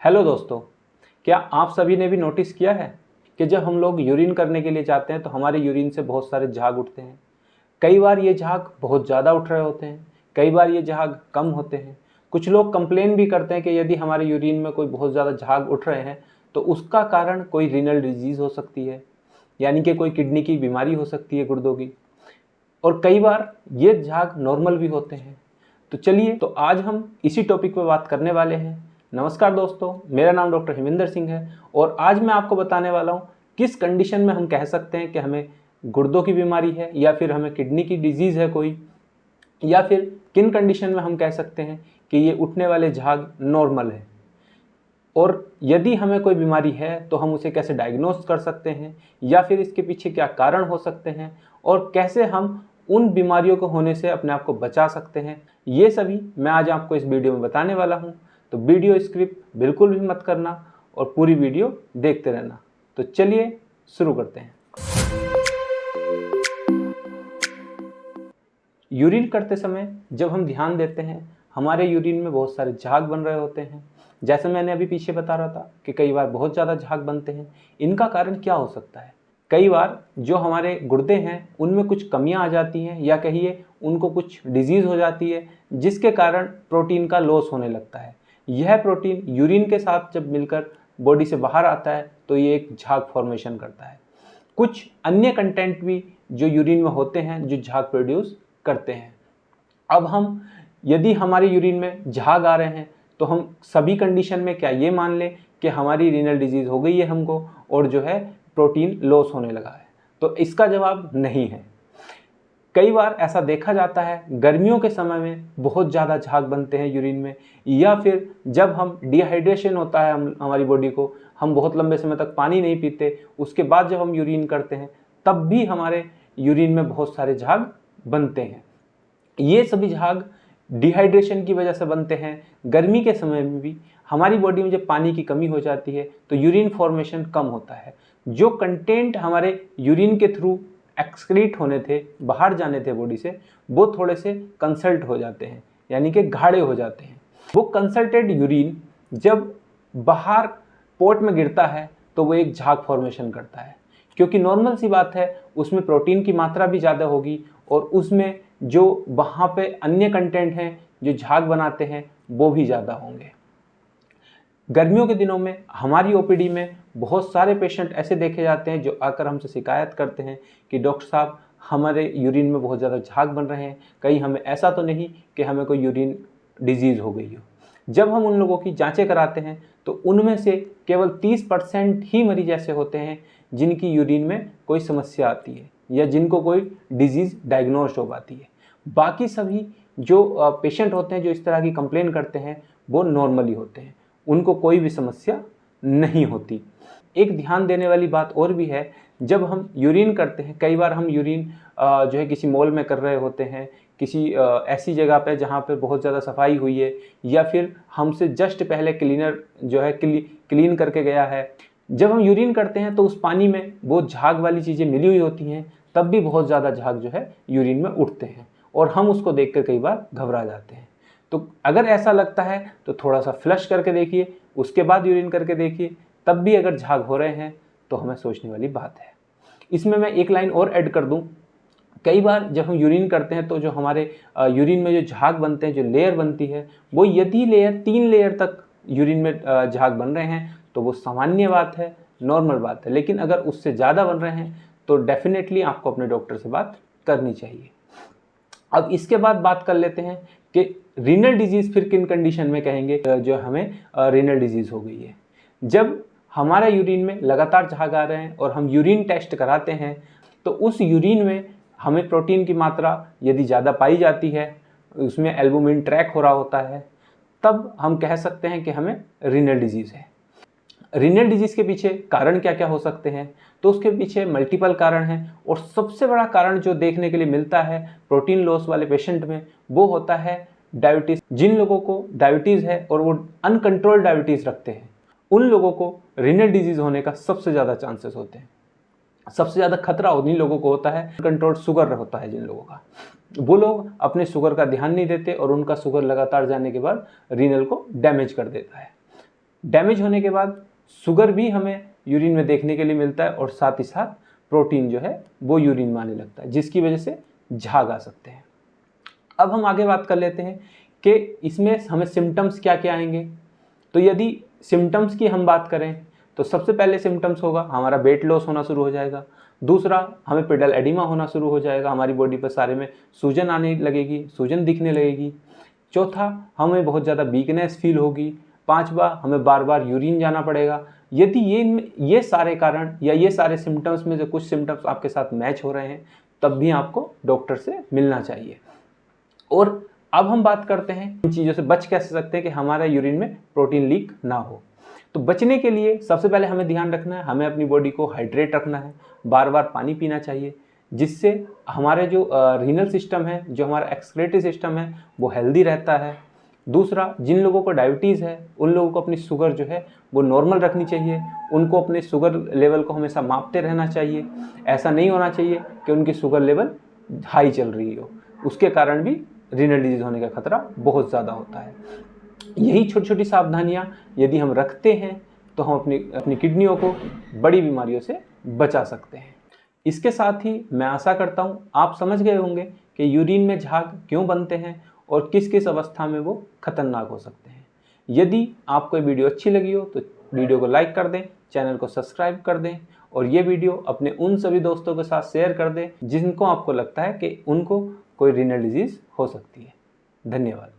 Hello दोस्तों, क्या आप सभी ने भी नोटिस किया है कि जब हम लोग यूरिन करने के लिए जाते हैं तो हमारे यूरिन से बहुत सारे झाग उठते हैं। कई बार ये झाग बहुत ज़्यादा उठ रहे होते हैं, कई बार ये झाग कम होते हैं। कुछ लोग कंप्लेन भी करते हैं कि यदि हमारे यूरिन में कोई बहुत ज़्यादा झाग उठ रहे हैं तो उसका कारण कोई रीनल डिजीज़ हो सकती है, यानी कि कोई किडनी की बीमारी हो सकती है, गुर्दों की। और कई बार ये झाग नॉर्मल भी होते हैं। तो चलिए, तो आज हम इसी टॉपिक पे बात करने वाले हैं। नमस्कार दोस्तों, मेरा नाम डॉक्टर हिमिंदर सिंह है और आज मैं आपको बताने वाला हूँ किस कंडीशन में हम कह सकते हैं कि हमें गुर्दों की बीमारी है या फिर हमें किडनी की डिजीज़ है कोई, या फिर किन कंडीशन में हम कह सकते हैं कि ये उठने वाले झाग नॉर्मल है। और यदि हमें कोई बीमारी है तो हम उसे कैसे डायग्नोस कर सकते हैं या फिर इसके पीछे क्या कारण हो सकते हैं और कैसे हम उन बीमारियों को होने से अपने आप को बचा सकते हैं, ये सभी मैं आज आपको इस वीडियो में बताने वाला हूं। तो वीडियो स्क्रिप्ट बिल्कुल भी मत करना और पूरी वीडियो देखते रहना। तो चलिए शुरू करते हैं। यूरिन करते समय जब हम ध्यान देते हैं, हमारे यूरिन में बहुत सारे झाग बन रहे होते हैं। जैसे मैंने अभी पीछे बता रहा था कि कई बार बहुत ज़्यादा झाग बनते हैं। इनका कारण क्या हो सकता है? कई बार जो हमारे गुर्दे हैं उनमें कुछ कमियां आ जाती हैं, या कहिए उनको कुछ डिजीज़ हो जाती है जिसके कारण प्रोटीन का लॉस होने लगता है। यह प्रोटीन यूरिन के साथ जब मिलकर बॉडी से बाहर आता है तो ये एक झाग फॉर्मेशन करता है। कुछ अन्य कंटेंट भी जो यूरिन में होते हैं जो झाग प्रोड्यूस करते हैं। अब हम यदि हमारे यूरिन में झाग आ रहे हैं तो हम सभी कंडीशन में क्या ये मान लें कि हमारी रीनल डिजीज़ हो गई है हमको और जो है प्रोटीन लॉस होने लगा है? तो इसका जवाब नहीं है। कई बार ऐसा देखा जाता है गर्मियों के समय में बहुत ज़्यादा झाग बनते हैं यूरिन में, या फिर जब हम डिहाइड्रेशन होता है हमारी बॉडी को, हम बहुत लंबे समय तक पानी नहीं पीते, उसके बाद जब हम यूरिन करते हैं तब भी हमारे यूरिन में बहुत सारे झाग बनते हैं। ये सभी झाग डिहाइड्रेशन की वजह से बनते हैं। गर्मी के समय में भी हमारी बॉडी में जब पानी की कमी हो जाती है तो यूरिन फॉर्मेशन कम होता है। जो कंटेंट हमारे यूरिन के थ्रू एक्सक्रीट होने थे, बाहर जाने थे बॉडी से, वो थोड़े से कंसल्ट हो जाते हैं, यानी कि गाढ़े हो जाते हैं। वो कंसल्टेड यूरिन जब बाहर पोट में गिरता है तो वो एक झाग फॉर्मेशन करता है, क्योंकि नॉर्मल सी बात है उसमें प्रोटीन की मात्रा भी ज़्यादा होगी और उसमें जो वहाँ पे अन्य कंटेंट हैं जो झाग बनाते हैं वो भी ज़्यादा होंगे। गर्मियों के दिनों में हमारी ओपीडी में बहुत सारे पेशेंट ऐसे देखे जाते हैं जो आकर हमसे शिकायत करते हैं कि डॉक्टर साहब, हमारे यूरिन में बहुत ज़्यादा झाग बन रहे हैं, कहीं हमें ऐसा तो नहीं कि हमें कोई यूरिन डिजीज़ हो गई हो। जब हम उन लोगों की जांचें कराते हैं तो उनमें से केवल 30% ही मरीज ऐसे होते हैं जिनकी यूरिन में कोई समस्या आती है या जिनको कोई डिजीज़ डायग्नोस्ड हो पाती है। बाकी सभी जो पेशेंट होते हैं जो इस तरह की कंप्लेन करते हैं वो नॉर्मली होते हैं, उनको कोई भी समस्या नहीं होती। एक ध्यान देने वाली बात और भी है, जब हम यूरिन करते हैं, कई बार हम यूरिन जो है किसी मॉल में कर रहे होते हैं, किसी ऐसी जगह पे जहाँ पे बहुत ज़्यादा सफाई हुई है, या फिर हमसे जस्ट पहले क्लीनर जो है क्लीन करके गया है। जब हम यूरिन करते हैं तो उस पानी में वो झाग वाली चीज़ें मिली हुई होती हैं, तब भी बहुत ज़्यादा झाग जो है यूरिन में उठते हैं और हम उसको देखकर कई बार घबरा जाते हैं। तो अगर ऐसा लगता है तो थोड़ा सा फ्लश करके देखिए, उसके बाद यूरिन करके देखिए, तब भी अगर झाग हो रहे हैं तो हमें सोचने वाली बात है। इसमें मैं एक लाइन और ऐड कर दूं, कई बार जब हम यूरिन करते हैं तो जो हमारे यूरिन में जो झाग बनते हैं, जो लेयर बनती है, वो यदि लेयर 3 लेयर तक यूरिन में झाग बन रहे हैं तो वो सामान्य बात है, नॉर्मल बात है। लेकिन अगर उससे ज़्यादा बन रहे हैं तो डेफिनेटली आपको अपने डॉक्टर से बात करनी चाहिए। अब इसके बाद बात कर लेते हैं कि रीनल डिजीज़ फिर किन कंडीशन में कहेंगे जो हमें रीनल डिजीज़ हो गई है। जब हमारा यूरिन में लगातार झाग आ रहे हैं और हम यूरिन टेस्ट कराते हैं तो उस यूरिन में हमें प्रोटीन की मात्रा यदि ज़्यादा पाई जाती है, उसमें एल्बुमिन ट्रैक हो रहा होता है, तब हम कह सकते हैं कि हमें रीनल डिजीज़ है। रीनल डिजीज़ के पीछे कारण क्या क्या हो सकते हैं? तो उसके पीछे मल्टीपल कारण हैं और सबसे बड़ा कारण जो देखने के लिए मिलता है प्रोटीन लॉस वाले पेशेंट में, वो होता है डायबिटीज़। जिन लोगों को डायबिटीज़ है और वो अनकंट्रोल्ड डायबिटीज़ रखते हैं, उन लोगों को रीनल डिजीज़ होने का सबसे ज़्यादा चांसेस होते हैं। सबसे ज़्यादा खतरा उन्हीं लोगों को होता है, कंट्रोल्ड शुगर होता है जिन लोगों का। वो लोग अपने शुगर का ध्यान नहीं देते और उनका शुगर लगातार जाने के बाद रीनल को डैमेज कर देता है। डैमेज होने के बाद शुगर भी हमें यूरिन में देखने के लिए मिलता है और साथ ही साथ प्रोटीन जो है वो यूरिन में आने लगता है, जिसकी वजह से झाग आ सकते हैं। अब हम आगे बात कर लेते हैं कि इसमें हमें सिम्टम्स क्या क्या आएंगे। तो यदि सिम्टम्स की हम बात करें तो सबसे पहले सिम्टम्स होगा हमारा वेट लॉस होना शुरू हो जाएगा। दूसरा, हमें पेडल एडिमा होना शुरू हो जाएगा, हमारी बॉडी पर सारे में सूजन आने लगेगी, सूजन दिखने लगेगी। चौथा, हमें बहुत ज़्यादा वीकनेस फील होगी। पांचवा, हमें बार बार यूरिन जाना पड़ेगा। यदि ये सारे कारण या ये सारे सिम्टम्स में से कुछ सिम्टम्स आपके साथ मैच हो रहे हैं, तब भी आपको डॉक्टर से मिलना चाहिए। और अब हम बात करते हैं इन चीज़ों से बच कैसे सकते हैं कि हमारा यूरिन में प्रोटीन लीक ना हो। तो बचने के लिए सबसे पहले हमें ध्यान रखना है, हमें अपनी बॉडी को हाइड्रेट रखना है, बार बार पानी पीना चाहिए, जिससे हमारे जो रीनल सिस्टम है, जो हमारा एक्सक्रीटरी सिस्टम है, वो हेल्दी रहता है। दूसरा, जिन लोगों को डायबिटीज़ है उन लोगों को अपनी शुगर जो है वो नॉर्मल रखनी चाहिए, उनको अपने शुगर लेवल को हमेशा मापते रहना चाहिए। ऐसा नहीं होना चाहिए कि उनकी शुगर लेवल हाई चल रही हो, उसके कारण भी रीनल डिजीज़ होने का खतरा बहुत ज़्यादा होता है। यही छोटी छोटी सावधानियां यदि हम रखते हैं तो हम अपनी किडनियों को बड़ी बीमारियों से बचा सकते हैं। इसके साथ ही मैं आशा करता हूं आप समझ गए होंगे कि यूरिन में झाग क्यों बनते हैं और किस किस अवस्था में वो खतरनाक हो सकते हैं। यदि आपको ये वीडियो अच्छी लगी हो तो वीडियो को लाइक कर दें, चैनल को सब्सक्राइब कर दें और ये वीडियो अपने उन सभी दोस्तों के साथ शेयर कर दें जिनको आपको लगता है कि उनको कोई रीनल डिजीज़ हो सकती है। धन्यवाद।